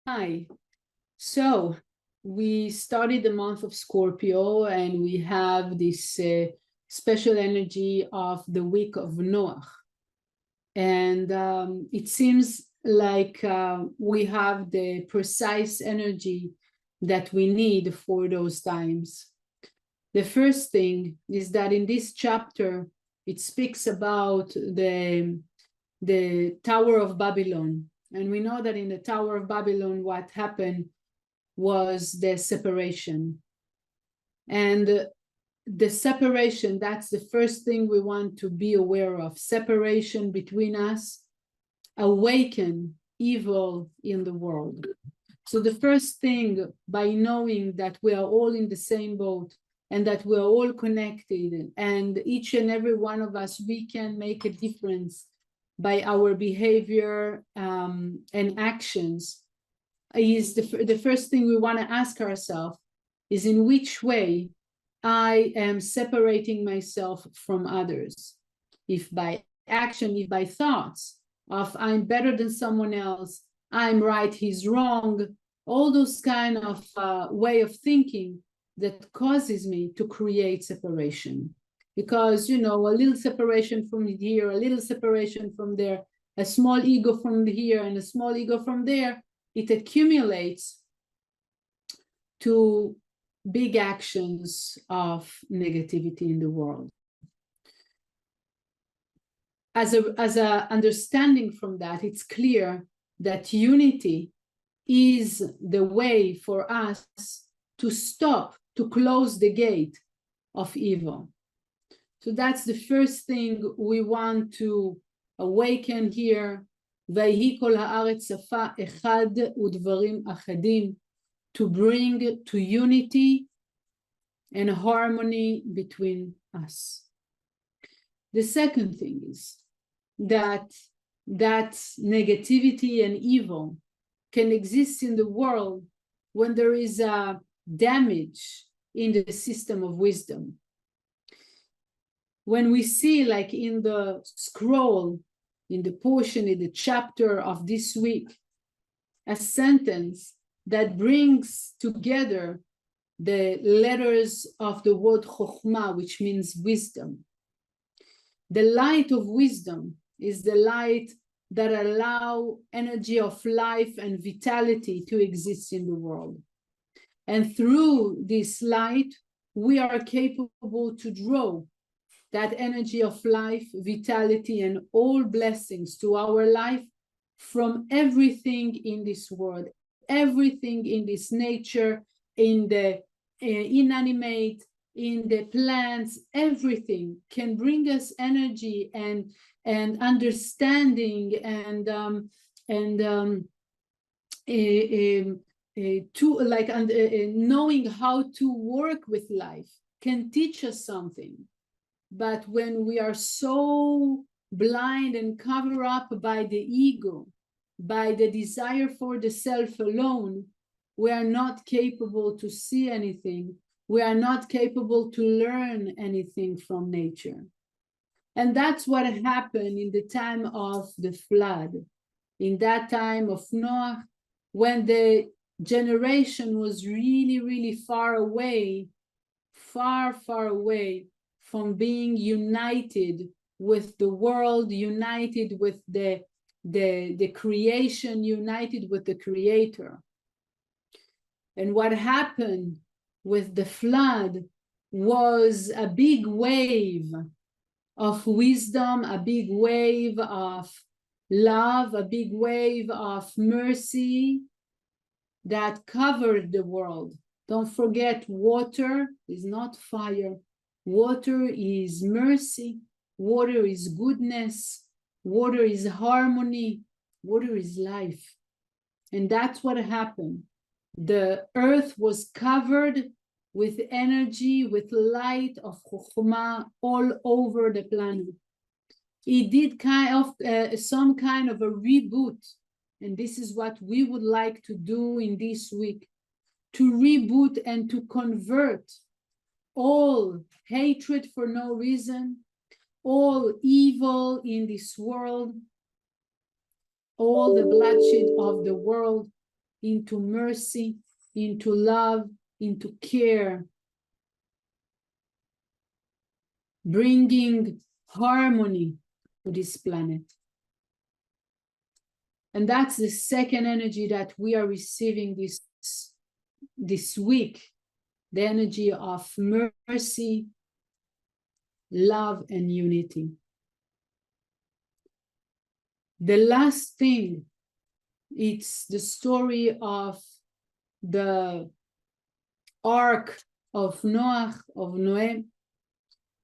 Hi. So we started the month of Scorpio, and we have this special energy of the week of Noach. And it seems like we have the precise energy that we need for those times. The first thing is that in this chapter, it speaks about the Tower of Babylon. And we know that in the Tower of Babylon, what happened was the separation. And the separation, that's the first thing we want to be aware of. Separation between us, awaken evil in the world. So the first thing, by knowing that we are all in the same boat and that we're all connected, and each and every one of us, we can make a difference by our behavior and actions, is the first thing we want to ask ourselves is in which way I am separating myself from others. If by action, if by thoughts of I'm better than someone else, I'm right, he's wrong, all those kind of way of thinking that causes me to create separation. Because, you know, a little separation from here, a little separation from there, a small ego from here and a small ego from there, it accumulates to big actions of negativity in the world. As a understanding from that, it's clear that unity is the way for us to stop, to close the gate of evil. So that's the first thing we want to awaken here. ויהי כל הארץ שפה אחד ודברים אחדים, to bring to unity and harmony between us. The second thing is that negativity and evil can exist in the world when there is a damage in the system of wisdom. When we see, like in the scroll, in the portion, in the chapter of this week, a sentence that brings together the letters of the word chokhmah, which means wisdom. The light of wisdom is the light that allows energy of life and vitality to exist in the world. And through this light, we are capable to draw that energy of life, vitality, and all blessings to our life from everything in this world, everything in this nature, in the inanimate, in the plants, everything can bring us energy and understanding and knowing how to work with life can teach us something. But when we are so blind and covered up by the ego, by the desire for the self alone, we are not capable to see anything. We are not capable to learn anything from nature. And that's what happened in the time of the flood. In that time of Noach, when the generation was really, really far away, far, far away from being united with the world, united with the creation, united with the creator. And what happened with the flood was a big wave of wisdom, a big wave of love, a big wave of mercy that covered the world. Don't forget, water is not fire. Water is mercy. Water is goodness. Water is harmony. Water is life. And that's what happened. The earth was covered with energy, with light of chokhmah all over the planet. It did some kind of a reboot. And this is what we would like to do in this week, to reboot and to convert all hatred for no reason, all evil in this world, all the bloodshed of the world into mercy, into love, into care, bringing harmony to this planet. And that's the second energy that we are receiving this week, the energy of mercy, love, and unity. The last thing, it's the story of the ark of Noach, of Noé,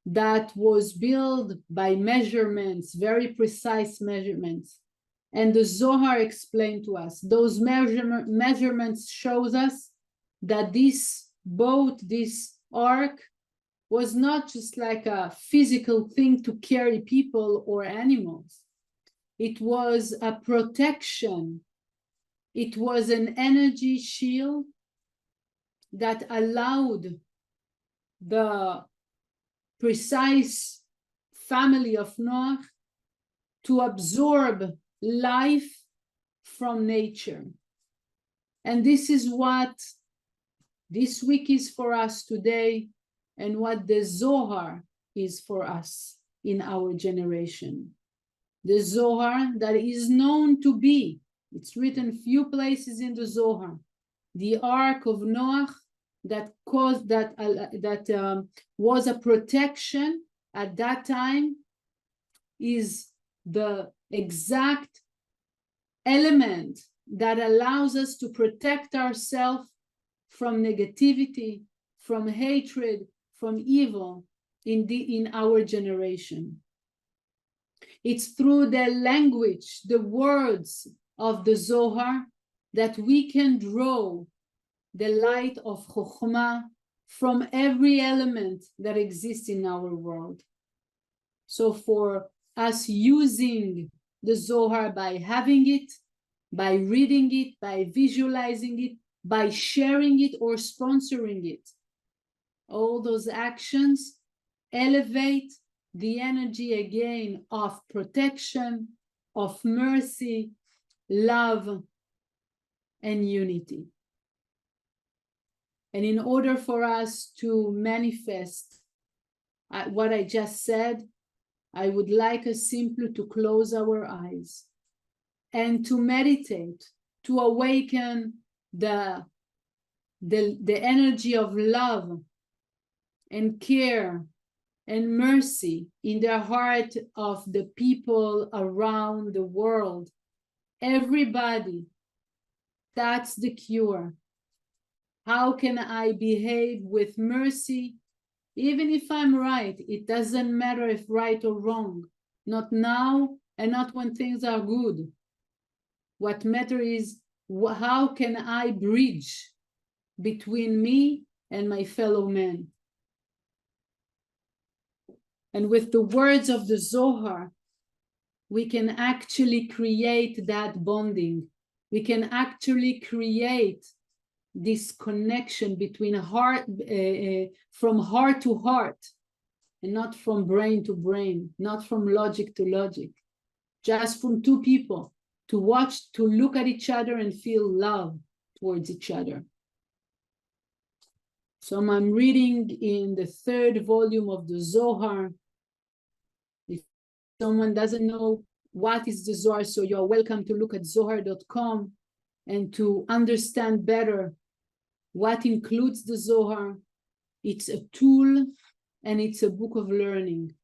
that was built by measurements, very precise measurements. And the Zohar explained to us, those measurements shows us that this boat, this ark, was not just like a physical thing to carry people or animals. It was a protection. It was an energy shield that allowed the precise family of Noach to absorb life from nature. And this is what this week is for us today, and what the Zohar is for us in our generation. The Zohar that is known to be, it's written few places in the Zohar, the ark of Noach that was a protection at that time, is the exact element that allows us to protect ourselves from negativity, from hatred, from evil in our generation. It's through the language, the words of the Zohar, that we can draw the light of Chokhmah from every element that exists in our world. So for us using the Zohar by having it, by reading it, by visualizing it, by sharing it or sponsoring it, all those actions elevate the energy again of protection, of mercy, love, and unity. And in order for us to manifest what I just said, I would like us simply to close our eyes and to meditate, to awaken the energy of love and care and mercy in the heart of the people around the world. Everybody, that's the cure. How can I behave with mercy? Even if I'm right, it doesn't matter if right or wrong. Not now and not when things are good. What matters is how can I bridge between me and my fellow man? And with the words of the Zohar, we can actually create that bonding. We can actually create this connection between heart, from heart to heart, and not from brain to brain, not from logic to logic, just from two people to watch, to look at each other and feel love towards each other. So I'm reading in the 3rd volume of the Zohar. If someone doesn't know what is the Zohar, so you're welcome to look at zohar.com and to understand better what includes the Zohar. It's a tool and it's a book of learning.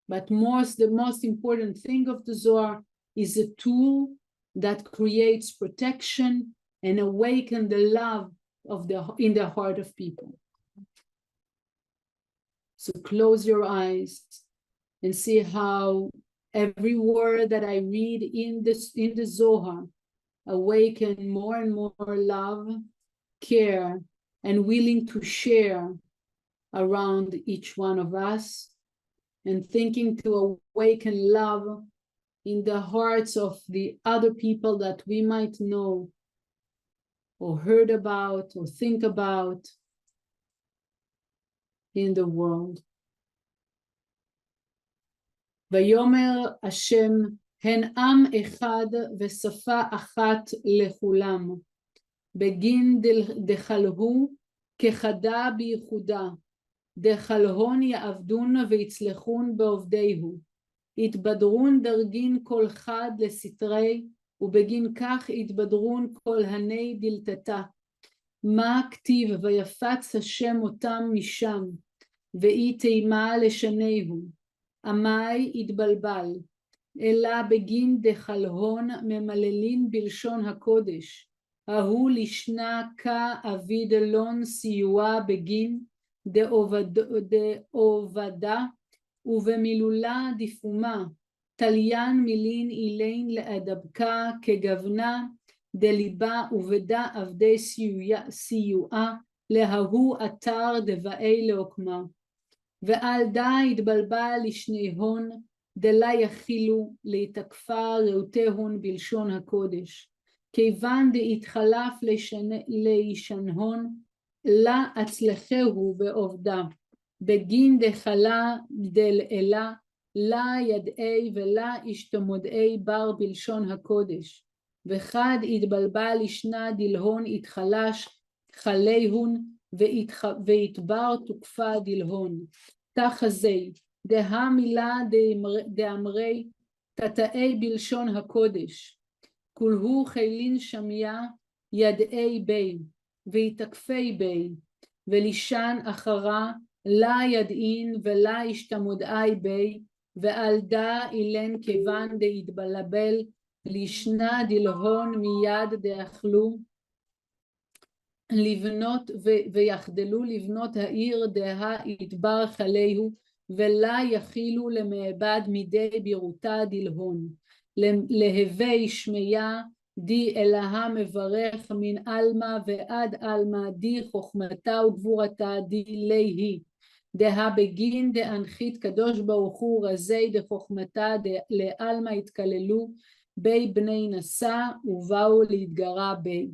But the most important thing of the Zohar is a tool that creates protection and awakens the love in the heart of people. So close your eyes and see how every word that I read in the Zohar awaken more and more love, care, and willing to share around each one of us, and thinking to awaken love in the hearts of the other people that we might know or heard about or think about in the world. ויאמר השם, הן עם אחד ושפה אחת לכולם. בגין דחלהו כחדה בייחודה, דחלהון יעבדון ויצלחון בעובדיהו, יתבדרון דרגין כל חד לסתרי, ובגין כך יתבדרון כל הני דלתתה. מה כתיב ויפץ השם אותם משם, ואי תימה לשניהו, עמי יתבלבל, אלא בגין דחלהון ממללין בלשון הקודש, ההוא לשנה כאביד אלון סיוע בגין דעובדה, ובמילולה דפומה, תליין מילין אילין לאדבקה כגוונה, דליבה ובדה עבדי סיועה, להוא אתר דבאי לעוקמה. ועל דה התבלבל לשניהון, דלה יכילו להתקפה ראותיהון בלשון הקודש. כיוון דהתחלף לישנהון, לה הצלחהו בעובדה. בגין דחלה דלאלה, לה ידעי ולה השתמודעי בר בלשון הקודש. וחד התבלבל לשנה דלהון התחלש חליהון, והתבר תוקפה דלהון. תחזי, דה מילה דאמרי, תתאי בלשון הקודש. כולהו חילין שמיה ידעי בי, ויתקפי בי, ולישן אחרה, לה ידעין ולה השתמודעי בי, ועל דה אילן כיוון דהתבלבל, לישנה דלהון מיד דאכלו, לבנות ויחדלו לבנות העיר דה יתבר חליהו, ולה יכילו למעבד מידי בירותה דלהון. להווי שמיה די אלוהה מברך מן אלמה ועד אלמה, די חוכמתה וגבורתה די ליהי. דה בגין דאנחית קדוש ברוך הוא רזי דחוכמתה לאלמה התקללו בי בני נשא ובאו להתגרה בי.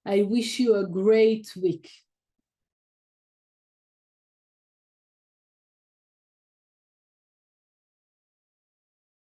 I wish you a great week.